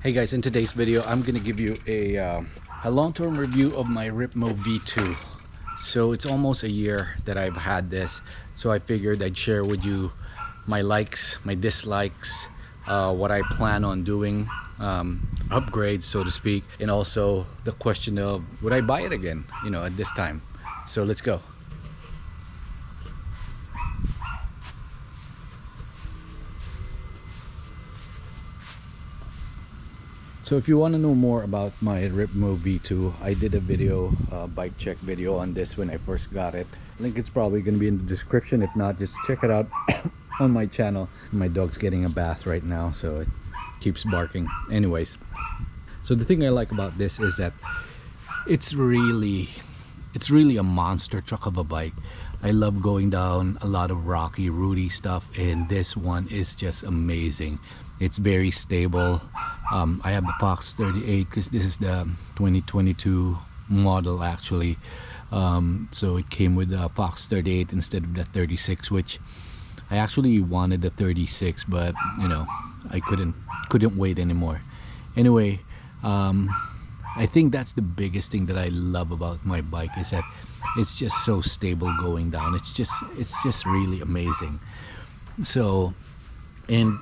Hey guys, in today's video I'm gonna give you a long-term review of my Ripmo V2. So it's almost a year that I've had this, so I figured I'd share with you my likes, my dislikes, what I plan on doing, upgrades so to speak, and also the question of would I buy it again, at this time. So let's go. So if you want to know more about my Ripmo V2, I did a video, bike check video on this when I first got it. Link is probably going to be in the description. If not, just check it out on my channel. My dog's getting a bath right now, so it keeps barking. Anyways, so the thing I like about this is that it's really a monster truck of a bike. I love going down a lot of rocky, rooty stuff, and this one is just amazing. It's very stable. I have the Fox 38 because this is the 2022 model actually. So it came with the Fox 38 instead of the 36, which I actually wanted the 36, but I couldn't wait anymore. Anyway, I think that's the biggest thing that I love about my bike, is that it's just so stable going down. It's just really amazing. So, and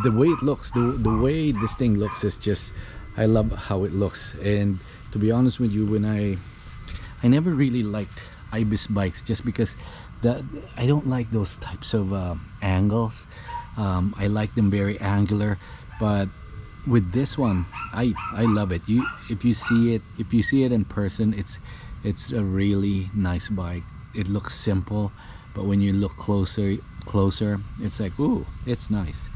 the way it looks, the way this thing looks is just, I love how it looks. And to be honest with you, when I never really liked Ibis bikes, just because I don't like those types of angles. I like them very angular, but with this one I love it. If you see it in person, it's a really nice bike. It looks simple, but when you look closer it's like, ooh, it's nice.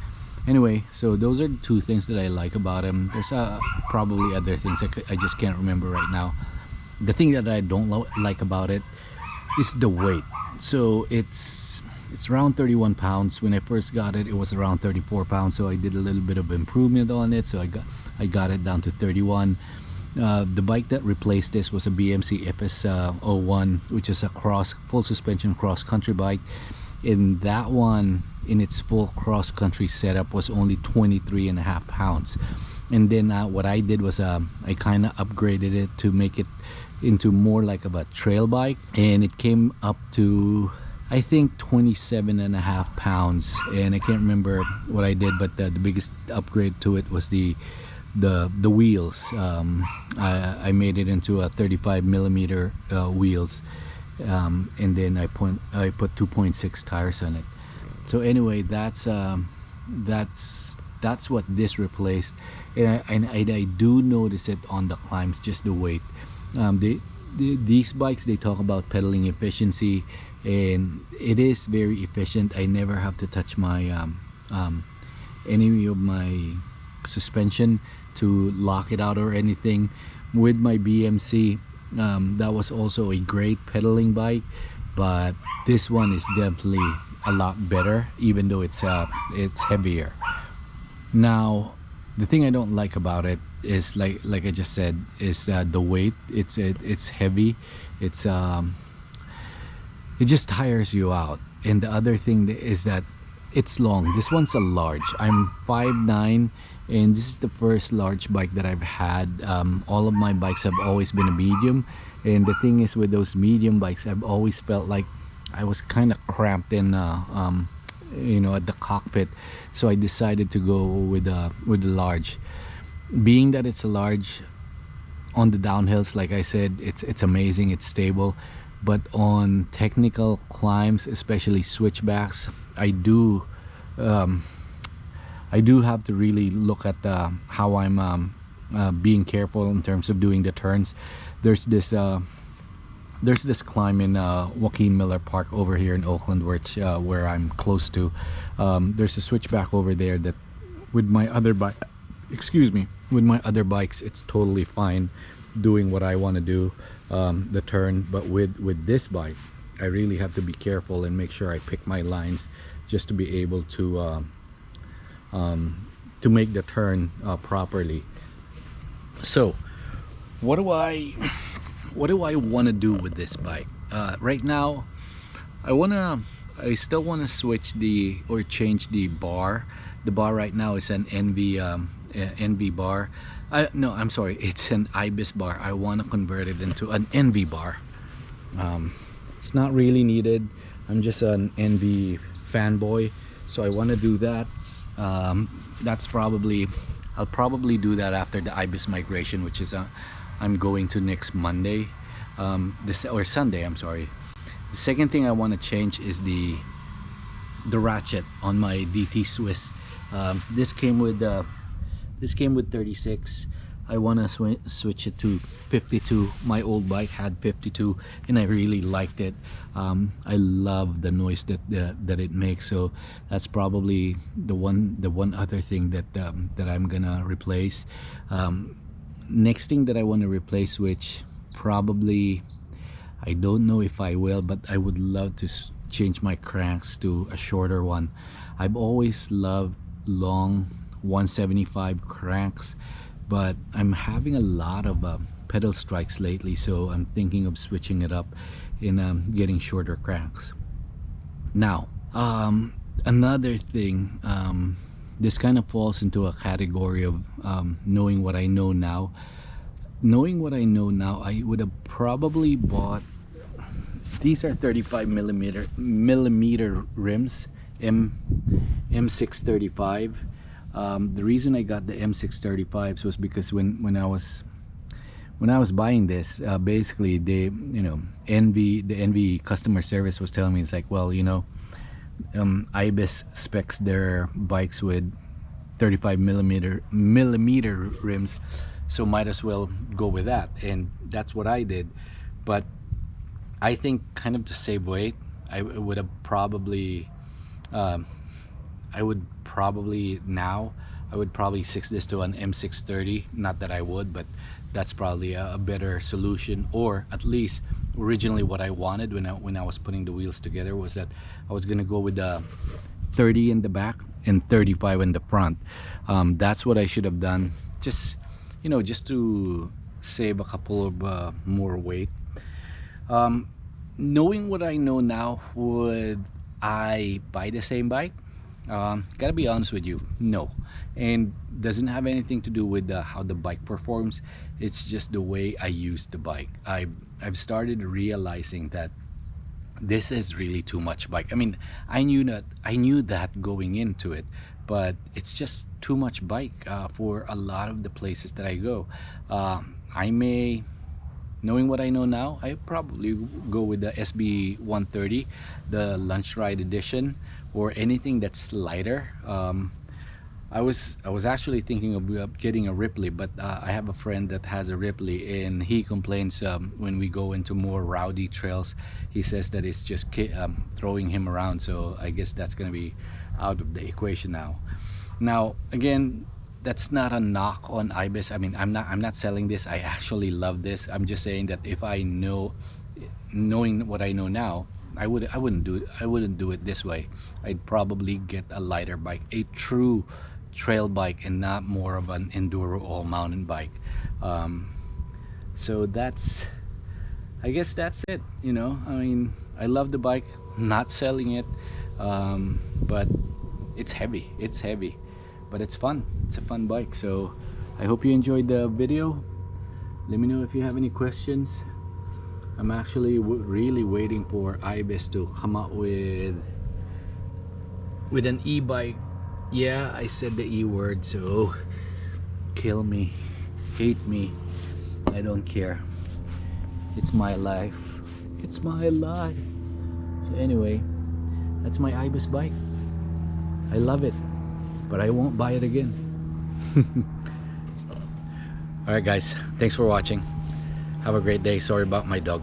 Anyway, so those are the two things that I like about him. There's probably other things I just can't remember right now. The thing that I don't like about it is the weight. So it's around 31 pounds. When I first got it, it was around 34 pounds, so I did a little bit of improvement on it, so I got it down to 31. The bike that replaced this was a BMC Ibis 01, which is a full suspension cross-country bike. In that one, in its full cross-country setup, was only 23.5 pounds. And then what I did was I kind of upgraded it to make it into more like of a trail bike, and it came up to, I think, 27.5 pounds. And I can't remember what I did, but the biggest upgrade to it was the wheels. I made it into a 35 millimeter wheels, and then I put 2.6 tires on it. So anyway, that's what this replaced. And I do notice it on the climbs, just the weight. These bikes, they talk about pedaling efficiency, and it is very efficient. I never have to touch my any of my suspension to lock it out or anything. With my BMC, that was also a great pedaling bike, but this one is definitely a lot better, even though it's heavier. Now, the thing I don't like about it is, like I just said, is the weight. It's heavy. It just tires you out. And the other thing is that it's long. This one's a large. I'm 5'9", and this is the first large bike that I've had. All of my bikes have always been a medium, and the thing is, with those medium bikes, I've always felt like I was kind of cramped in at the cockpit. So I decided to go with the large. Being that it's a large, on the downhills, like I said, it's amazing, it's stable. But on technical climbs, especially switchbacks, I do have to really look at how I'm being careful in terms of doing the turns. There's this climb in Joaquin Miller Park over here in Oakland, where I'm close to. There's a switchback over there that with my other bikes, it's totally fine doing what I want to do, the turn. But with this bike, I really have to be careful and make sure I pick my lines just to be able to make the turn properly. So what do I want to do with this bike? Right now, I still want to change the bar The bar right now is an NV bar. No, I'm sorry, it's an Ibis bar. I want to convert it into an NV bar. It's not really needed. I'm just an NV fanboy, so I want to do that. That's probably, I'll probably do that after the Ibis migration, which is I'm going to next Monday, or Sunday, I'm sorry. The second thing I want to change is the ratchet on my DT Swiss. This came with 36. I want to switch it to 52. My old bike had 52 and I really liked it. I love the noise that it makes, so that's probably the one other thing that I'm gonna replace. Next thing that I want to replace, which probably I don't know if I will, but I would love to change my cranks to a shorter one. I've always loved long 175 cranks, but I'm having a lot of pedal strikes lately, so I'm thinking of switching it up in getting shorter cranks. Now, another thing, this kind of falls into a category of knowing what I know now. Knowing what I know now, I would have probably bought, these are 35 millimeter rims, M635. The reason I got the M635s was because when I was buying this, basically the NV customer service was telling me, it's like, well, you know, Ibis specs their bikes with 35 millimeter rims, so might as well go with that, and that's what I did. But I think, kind of to save weight, I would probably six this to an M630. Not that I would, but that's probably a better solution. Or at least originally what I wanted when I was putting the wheels together was that I was gonna go with the 30 in the back and 35 in the front. That's what I should have done, just, you know, just to save a couple of more weight. Knowing what I know now, would I buy the same bike? Gotta be honest with you, no. And doesn't have anything to do with how the bike performs. It's just the way I use the bike. I've started realizing that this is really too much bike. I mean, I knew that going into it, but it's just too much bike for a lot of the places that I go. Knowing what I know now, I probably go with the SB 130, the lunch ride edition, or anything that's lighter. I was actually thinking of getting a Ripley, but I have a friend that has a Ripley, and he complains when we go into more rowdy trails. He says that it's just throwing him around, so I guess that's gonna be out of the equation now. Now again, that's not a knock on Ibis. I mean, I'm not selling this. I actually love this. I'm just saying that if I knowing what I know now, I wouldn't do it this way. I'd probably get a lighter bike, a true trail bike, and not more of an enduro all mountain bike. So I guess that's it, you know. I mean, I love the bike, not selling it, but it's heavy, but it's fun. It's a fun bike. So I hope you enjoyed the video. Let me know if you have any questions. I'm actually really waiting for Ibis to come out with an e-bike. Yeah, I said the E word, so kill me, hate me, I don't care. It's my life. It's my life. So anyway, that's my Ibis bike. I love it, but I won't buy it again. Alright guys, thanks for watching. Have a great day. Sorry about my dog.